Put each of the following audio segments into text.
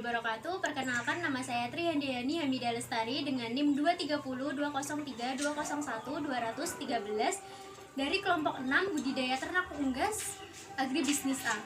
wabarakatuh. Perkenalkan, nama saya Tri Handayani Hamidah Lestari dengan NIM 230 203 201 213 dari kelompok 6 Budidaya Ternak Unggas Agribisnis A.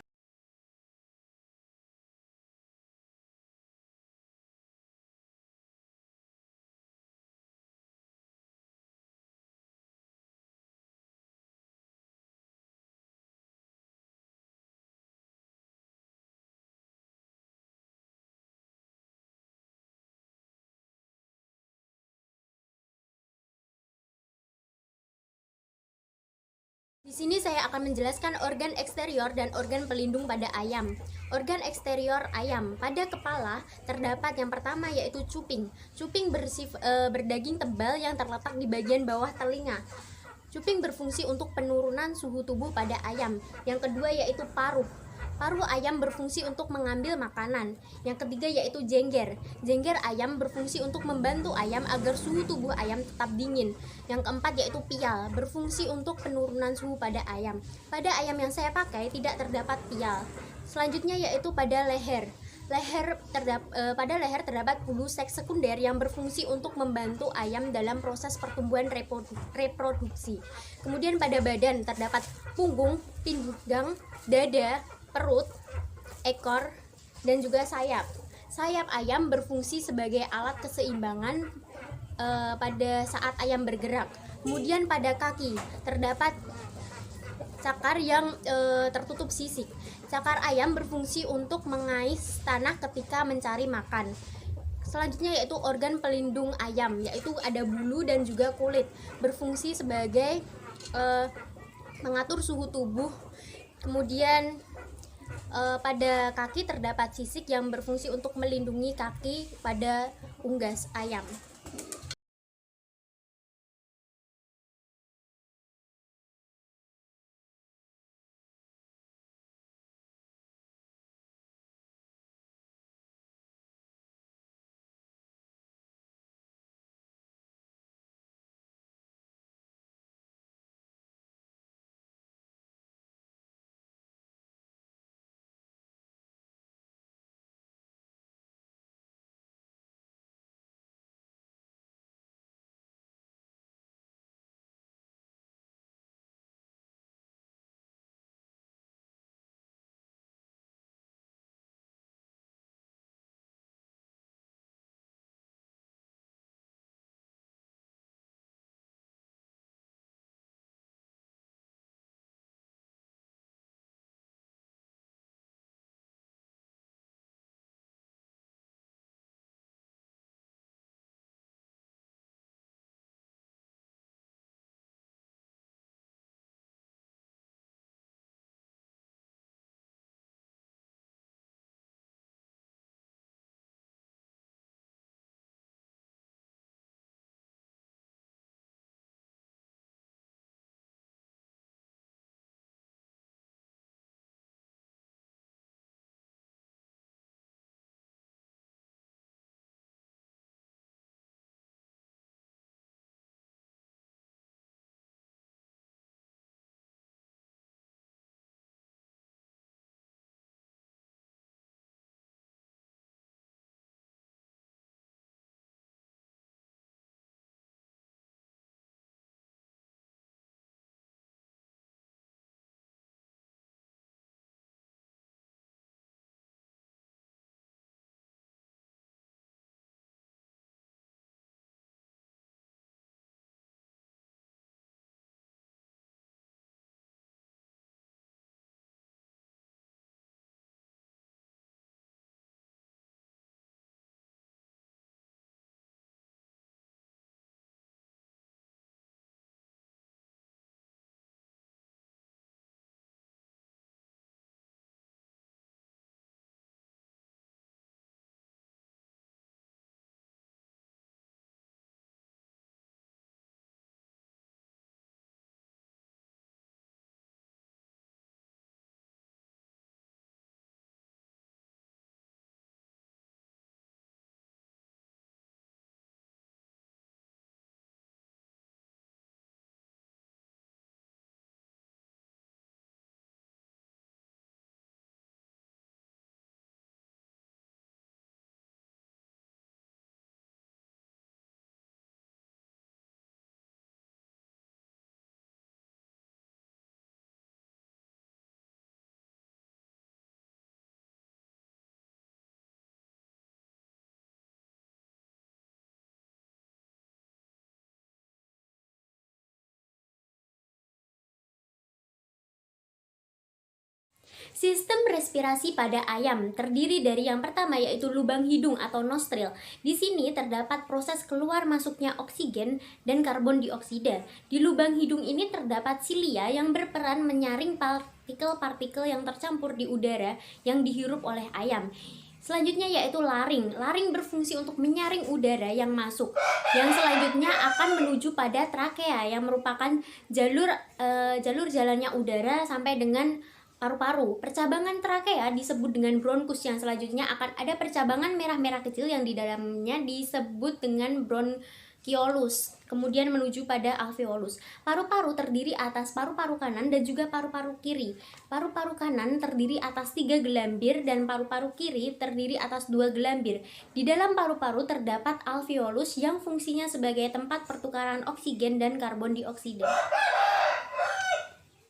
Di sini saya akan menjelaskan organ eksterior dan organ pelindung pada ayam. Organ eksterior ayam, pada kepala terdapat yang pertama yaitu cuping. Cuping berdaging tebal yang terletak di bagian bawah telinga. Cuping berfungsi untuk penurunan suhu tubuh pada ayam. Yang kedua yaitu paruh. Paruh ayam berfungsi untuk mengambil makanan. Yang ketiga yaitu jengger. Jengger ayam berfungsi untuk membantu ayam agar suhu tubuh ayam tetap dingin. Yang keempat yaitu pial, berfungsi untuk penurunan suhu pada ayam. Pada ayam yang saya pakai tidak terdapat pial. Selanjutnya yaitu pada leher. Pada leher terdapat bulu seks sekunder yang berfungsi untuk membantu ayam dalam proses pertumbuhan reproduksi. Kemudian pada badan terdapat punggung, pinggang, dada, perut, ekor, dan juga sayap. Sayap ayam berfungsi sebagai alat keseimbangan pada saat ayam bergerak. Kemudian pada kaki terdapat cakar yang tertutup sisik. Cakar ayam berfungsi untuk mengais tanah ketika mencari makan. Selanjutnya yaitu organ pelindung ayam, yaitu ada bulu dan juga kulit, berfungsi sebagai mengatur suhu tubuh. Kemudian pada kaki terdapat sisik yang berfungsi untuk melindungi kaki pada unggas ayam. Sistem respirasi pada ayam terdiri dari yang pertama yaitu lubang hidung atau nostril. Di sini terdapat proses keluar masuknya oksigen dan karbon dioksida. Di lubang hidung ini terdapat silia yang berperan menyaring partikel-partikel yang tercampur di udara yang dihirup oleh ayam. Selanjutnya yaitu laring. Laring berfungsi untuk menyaring udara yang masuk. Yang selanjutnya akan menuju pada trakea yang merupakan jalur jalannya udara sampai dengan paru-paru. Percabangan trakea disebut dengan bronkus. Yang selanjutnya akan ada percabangan merah-merah kecil yang di dalamnya disebut dengan bronchiolus. Kemudian menuju pada alveolus. Paru-paru terdiri atas paru-paru kanan dan juga paru-paru kiri. Paru-paru kanan terdiri atas 3 gelambir dan paru-paru kiri terdiri atas 2 gelambir. Di dalam paru-paru terdapat alveolus yang fungsinya sebagai tempat pertukaran oksigen dan karbon dioksida.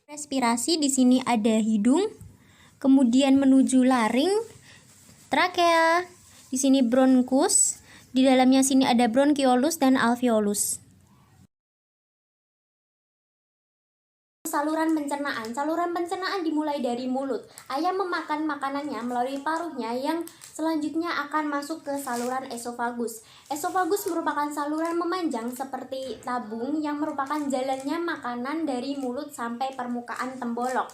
Respirasi di sini ada hidung, kemudian menuju laring, trakea, di sini bronkus, di dalamnya sini ada bronchiolus dan alveolus. Saluran pencernaan. Saluran pencernaan dimulai dari mulut. Ayam memakan makanannya melalui paruhnya yang selanjutnya akan masuk ke saluran esofagus. Esofagus merupakan saluran memanjang seperti tabung yang merupakan jalannya makanan dari mulut sampai permukaan tembolok.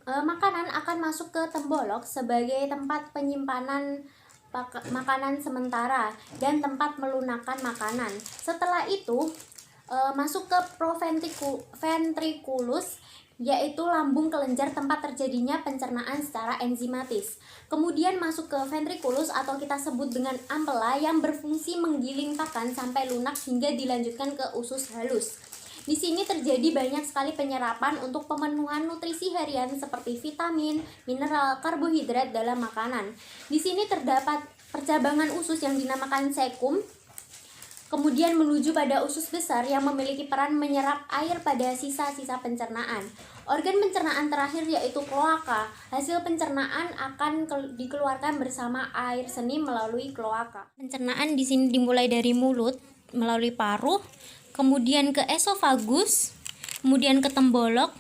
Makanan akan masuk ke tembolok sebagai tempat penyimpanan makanan sementara dan tempat melunakkan makanan. Setelah itu masuk ke proventriculus, yaitu lambung kelenjar tempat terjadinya pencernaan secara enzimatis. Kemudian masuk ke ventriculus atau kita sebut dengan ampela yang berfungsi menggiling pakan sampai lunak hingga dilanjutkan ke usus halus. Di sini terjadi banyak sekali penyerapan untuk pemenuhan nutrisi harian seperti vitamin, mineral, karbohidrat dalam makanan. Di sini terdapat percabangan usus yang dinamakan cecum. Kemudian menuju pada usus besar yang memiliki peran menyerap air pada sisa-sisa pencernaan. Organ pencernaan terakhir yaitu kloaka. Hasil pencernaan akan dikeluarkan bersama air seni melalui kloaka. Pencernaan di sini dimulai dari mulut melalui paruh, kemudian ke esofagus, kemudian ke tembolok,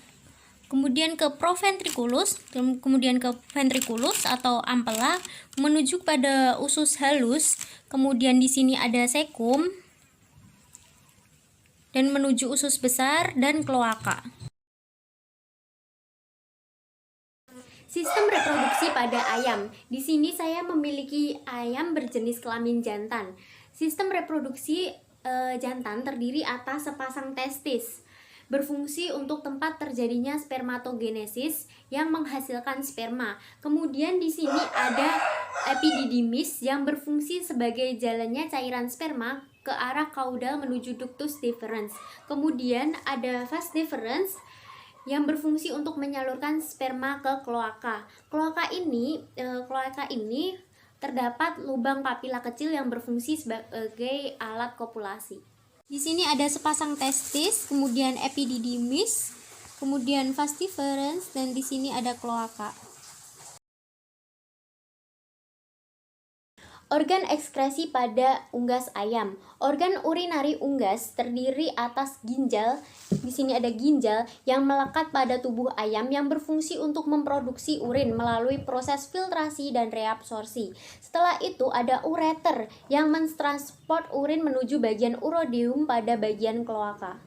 kemudian ke proventriculus, kemudian ke ventriculus atau ampela, menuju pada usus halus, kemudian di sini ada cecum, dan menuju usus besar dan kloaka. Sistem reproduksi pada ayam. Di sini saya memiliki ayam berjenis kelamin jantan. Sistem reproduksi jantan terdiri atas sepasang testis. Berfungsi untuk tempat terjadinya spermatogenesis yang menghasilkan sperma. Kemudian di sini ada epididymis yang berfungsi sebagai jalannya cairan sperma ke arah kaudal menuju ductus deferens. Kemudian ada vas deferens yang berfungsi untuk menyalurkan sperma ke kloaka. Kloaka ini terdapat lubang papila kecil yang berfungsi sebagai alat kopulasi. Di sini ada sepasang testis, kemudian epididymis, kemudian vas deferens, dan di sini ada kloaka. Organ ekskresi pada unggas ayam. Organ urinari unggas terdiri atas ginjal. Di sini ada ginjal yang melekat pada tubuh ayam yang berfungsi untuk memproduksi urin melalui proses filtrasi dan reabsorpsi. Setelah itu ada ureter yang mentransport urin menuju bagian urodeum pada bagian kloaka.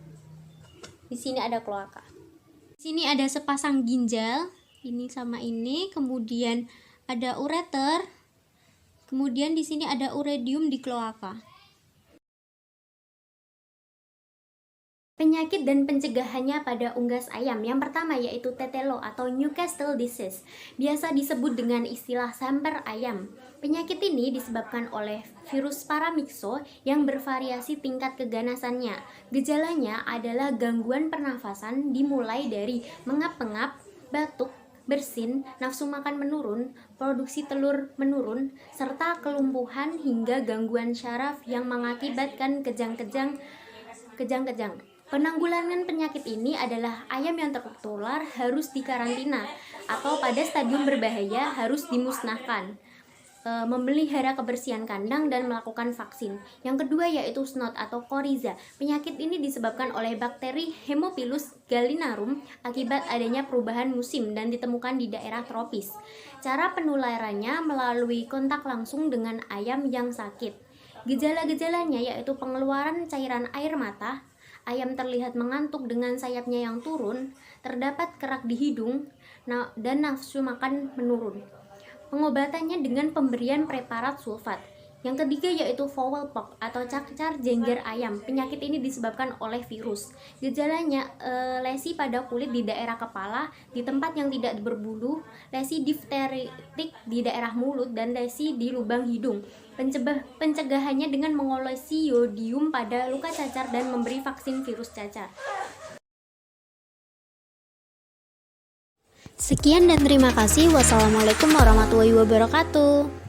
Di sini ada kloaka. Di sini ada sepasang ginjal, ini sama ini, kemudian ada ureter. Kemudian di sini ada urodeum di kloaka. Penyakit dan pencegahannya pada unggas ayam. Yang pertama yaitu tetelo atau Newcastle disease. Biasa disebut dengan istilah samper ayam. Penyakit ini disebabkan oleh virus paramyxo yang bervariasi tingkat keganasannya. Gejalanya adalah gangguan pernafasan dimulai dari mengap-ngap, batuk, bersin, nafsu makan menurun, produksi telur menurun, serta kelumpuhan hingga gangguan syaraf yang mengakibatkan kejang-kejang. Penanggulangan penyakit ini adalah ayam yang tertular harus dikarantina atau pada stadium berbahaya harus dimusnahkan. memelihara kebersihan kandang dan melakukan vaksin. Yang kedua yaitu SNOT atau Coryza. Penyakit ini disebabkan oleh bakteri Haemophilus gallinarum akibat adanya perubahan musim dan ditemukan di daerah tropis. Cara penularannya melalui kontak langsung dengan ayam yang sakit. Gejala-gejalanya yaitu pengeluaran cairan air mata, ayam terlihat mengantuk dengan sayapnya yang turun, terdapat kerak di hidung, dan nafsu makan menurun. Pengobatannya dengan pemberian preparat sulfat. Yang ketiga yaitu fowl pox atau cacar jengger ayam. Penyakit ini disebabkan oleh virus. Gejalanya lesi pada kulit di daerah kepala, di tempat yang tidak berbulu, lesi difteritik di daerah mulut, dan lesi di lubang hidung. Pencegahannya dengan mengolesi yodium pada luka cacar dan memberi vaksin virus cacar. Sekian dan terima kasih. Wassalamualaikum warahmatullahi wabarakatuh.